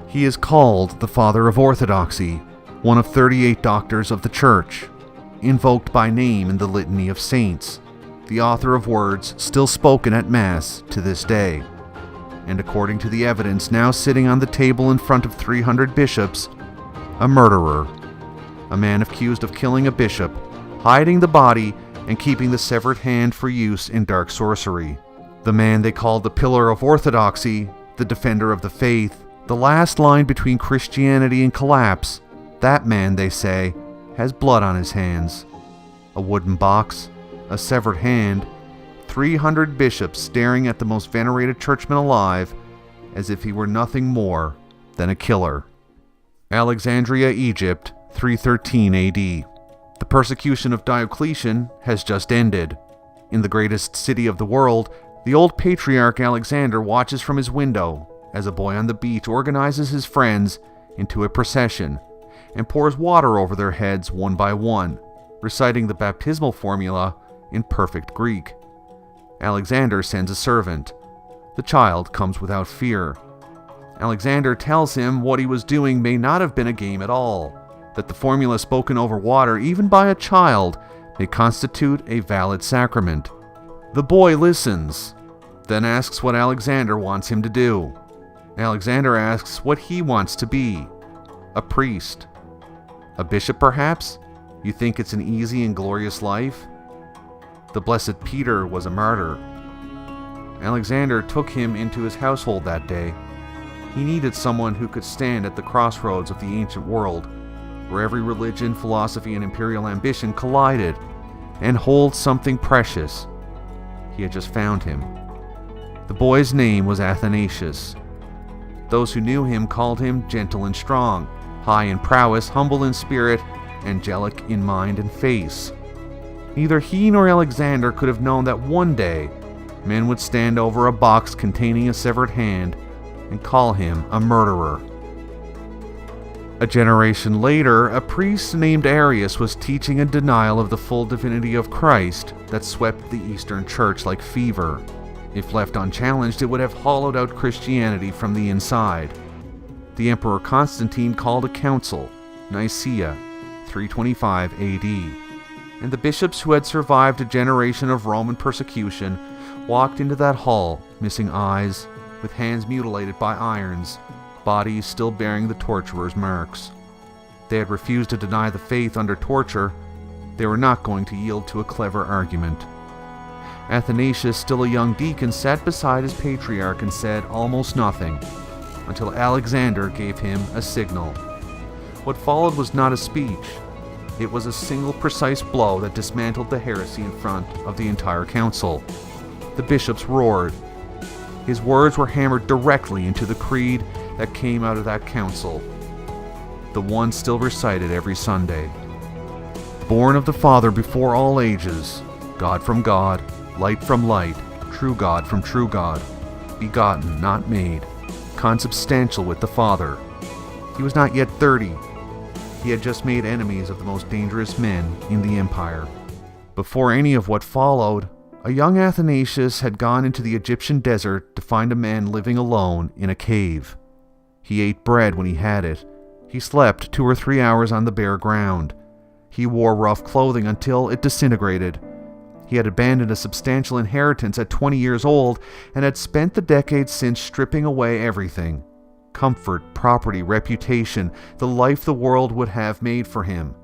He is called the Father of Orthodoxy, one of 38 doctors of the Church, invoked by name in the Litany of Saints, the author of words still spoken at Mass to this day, and according to the evidence now sitting on the table in front of 300 bishops, a murderer, a man accused of killing a bishop, hiding the body, and keeping the severed hand for use in dark sorcery. The man they called the Pillar of Orthodoxy, the defender of the faith, the last line between Christianity and collapse, that man, they say, has blood on his hands. A wooden box, a severed hand, 300 bishops staring at the most venerated churchman alive as if he were nothing more than a killer. Alexandria, Egypt, 313 AD. The persecution of Diocletian has just ended. In the greatest city of the world, the old patriarch Alexander watches from his window as a boy on the beach organizes his friends into a procession and pours water over their heads one by one, reciting the baptismal formula in perfect Greek. Alexander sends a servant. The child comes without fear. Alexander tells him what he was doing may not have been a game at all, that the formula spoken over water, even by a child, may constitute a valid sacrament. The boy listens, then asks what Alexander wants him to do. Alexander asks what he wants to be. A priest. A bishop, perhaps? You think it's an easy and glorious life? The blessed Peter was a martyr. Alexander took him into his household that day. He needed someone who could stand at the crossroads of the ancient world, where every religion, philosophy, and imperial ambition collided, and hold something precious. He had just found him. The boy's name was Athanasius. Those who knew him called him gentle and strong, high in prowess, humble in spirit, angelic in mind and face. Neither he nor Alexander could have known that one day men would stand over a box containing a severed hand and call him a murderer. A generation later, a priest named Arius was teaching a denial of the full divinity of Christ that swept the Eastern Church like fever. If left unchallenged, it would have hollowed out Christianity from the inside. The Emperor Constantine called a council, Nicaea, 325 AD, and the bishops who had survived a generation of Roman persecution walked into that hall, missing eyes, with hands mutilated by irons, bodies still bearing the torturer's marks. They had refused to deny the faith under torture. They were not going to yield to a clever argument. Athanasius, still a young deacon, sat beside his patriarch and said almost nothing, until Alexander gave him a signal. What followed was not a speech. It was a single precise blow that dismantled the heresy in front of the entire council. The bishops roared. His words were hammered directly into the creed that came out of that council, the one still recited every Sunday. Born of the Father before all ages, God from God, light from light, true God from true God, begotten, not made, consubstantial with the Father. He was not yet 30. He had just made enemies of the most dangerous men in the empire. Before any of what followed, a young Athanasius had gone into the Egyptian desert to find a man living alone in a cave. He ate bread when he had it. He slept 2 or 3 hours on the bare ground. He wore rough clothing until it disintegrated. He had abandoned a substantial inheritance at 20 years old and had spent the decades since stripping away everything: comfort, property, reputation, the life the world would have made for him,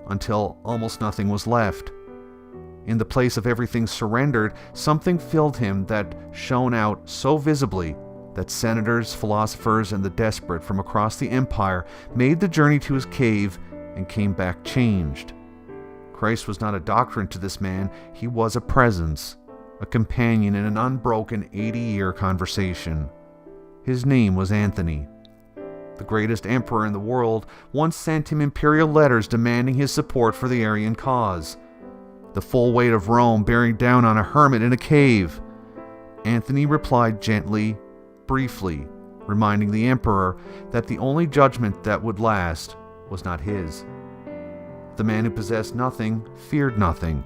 until almost nothing was left. In the place of everything surrendered, something filled him that shone out so visibly that senators, philosophers, and the desperate from across the empire made the journey to his cave and came back changed. Christ was not a doctrine to this man, he was a presence, a companion in an unbroken 80-year conversation. His name was Anthony. The greatest emperor in the world once sent him imperial letters demanding his support for the Arian cause. The full weight of Rome bearing down on a hermit in a cave. Anthony replied gently, briefly, reminding the emperor that the only judgment that would last was not his. The man who possessed nothing feared nothing.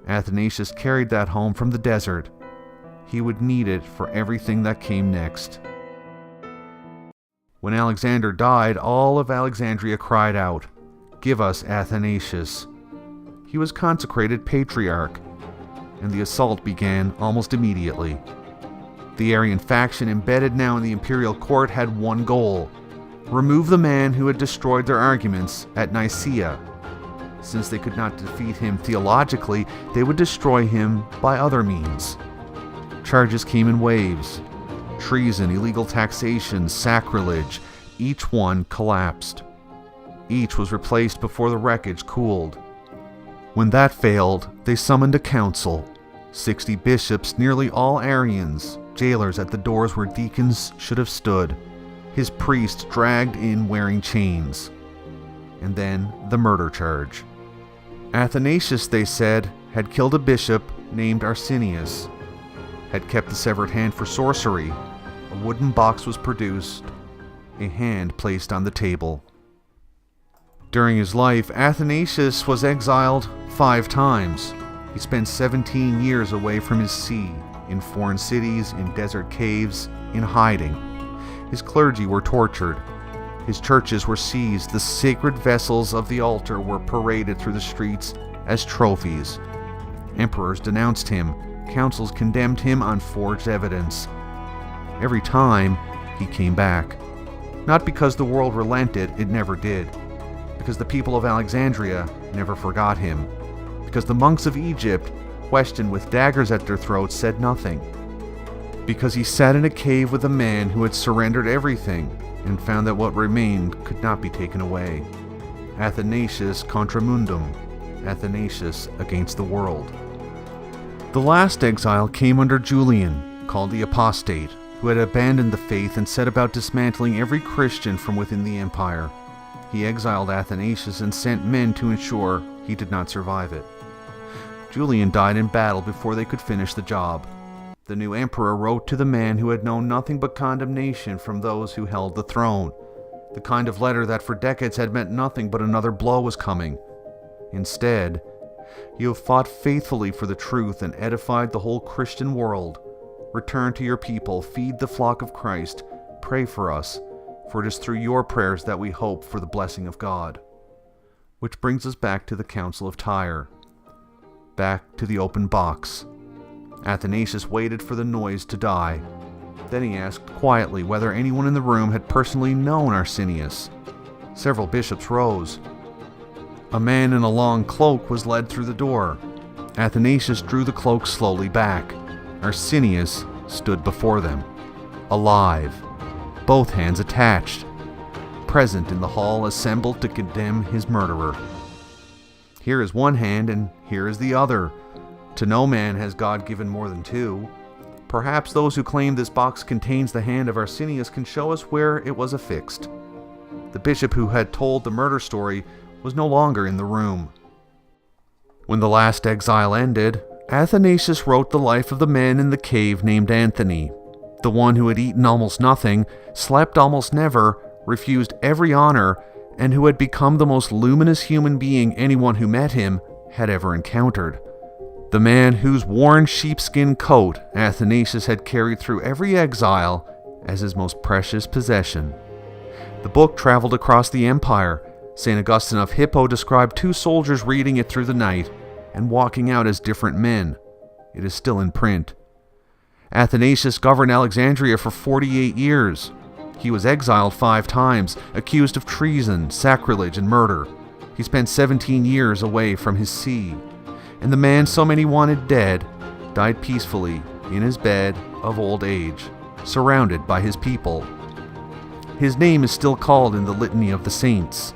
Athanasius carried that home from the desert. He would need it for everything that came next. When Alexander died, all of Alexandria cried out, "Give us Athanasius." He was consecrated patriarch, and the assault began almost immediately. The Arian faction embedded now in the imperial court had one goal: remove the man who had destroyed their arguments at Nicaea. Since they could not defeat him theologically, they would destroy him by other means. Charges came in waves: treason, illegal taxation, sacrilege. Each one collapsed. Each was replaced before the wreckage cooled. When that failed, they summoned a council. 60 bishops, nearly all Arians, jailers at the doors where deacons should have stood, his priests dragged in wearing chains. And then the murder charge. Athanasius, they said, had killed a bishop named Arsenius, had kept the severed hand for sorcery. A wooden box was produced, a hand placed on the table. During his life, Athanasius was exiled 5 times. He spent 17 years away from his see, in foreign cities, in desert caves, in hiding. His clergy were tortured. His churches were seized. The sacred vessels of the altar were paraded through the streets as trophies. Emperors denounced him. Councils condemned him on forged evidence. Every time, he came back. Not because the world relented, it never did. Because the people of Alexandria never forgot him. Because the monks of Egypt, questioned with daggers at their throats, said nothing. Because he sat in a cave with a man who had surrendered everything and found that what remained could not be taken away. Athanasius contra mundum. Athanasius against the world. The last exile came under Julian, called the Apostate, who had abandoned the faith and set about dismantling every Christian from within the empire. He exiled Athanasius and sent men to ensure he did not survive it. Julian died in battle before they could finish the job. The new emperor wrote to the man who had known nothing but condemnation from those who held the throne, the kind of letter that for decades had meant nothing but another blow was coming. Instead, you have fought faithfully for the truth and edified the whole Christian world. Return to your people, feed the flock of Christ, pray for us, for it is through your prayers that we hope for the blessing of God. Which brings us back to the Council of Tyre, back to the open box. Athanasius waited for the noise to die. Then he asked quietly whether anyone in the room had personally known Arsenius. Several bishops rose. A man in a long cloak was led through the door. Athanasius drew the cloak slowly back. Arsenius stood before them, alive, both hands attached, present in the hall assembled to condemn his murderer. Here is one hand and here is the other. To no man has God given more than two. Perhaps those who claim this box contains the hand of Arsenius can show us where it was affixed. The bishop who had told the murder story was no longer in the room. When the last exile ended, Athanasius wrote the life of the man in the cave named Anthony, the one who had eaten almost nothing, slept almost never, refused every honor, and who had become the most luminous human being anyone who met him had ever encountered. The man whose worn sheepskin coat Athanasius had carried through every exile as his most precious possession. The book traveled across the empire. St. Augustine of Hippo described 2 soldiers reading it through the night and walking out as different men. It is still in print. Athanasius governed Alexandria for 48 years. He was exiled 5 times, accused of treason, sacrilege, and murder. He spent 17 years away from his see. And the man so many wanted dead died peacefully in his bed of old age, surrounded by his people. His name is still called in the litany of the saints.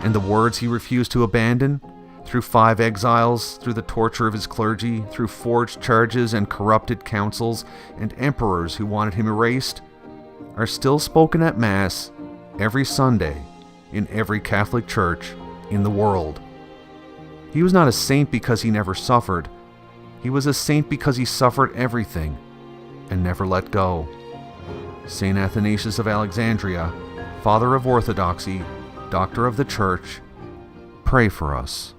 And the words he refused to abandon, through 5 exiles, through the torture of his clergy, through forged charges and corrupted councils, and emperors who wanted him erased, are still spoken at Mass every Sunday in every Catholic church in the world. He was not a saint because he never suffered. He was a saint because he suffered everything and never let go. Saint Athanasius of Alexandria, Father of Orthodoxy, Doctor of the Church, pray for us.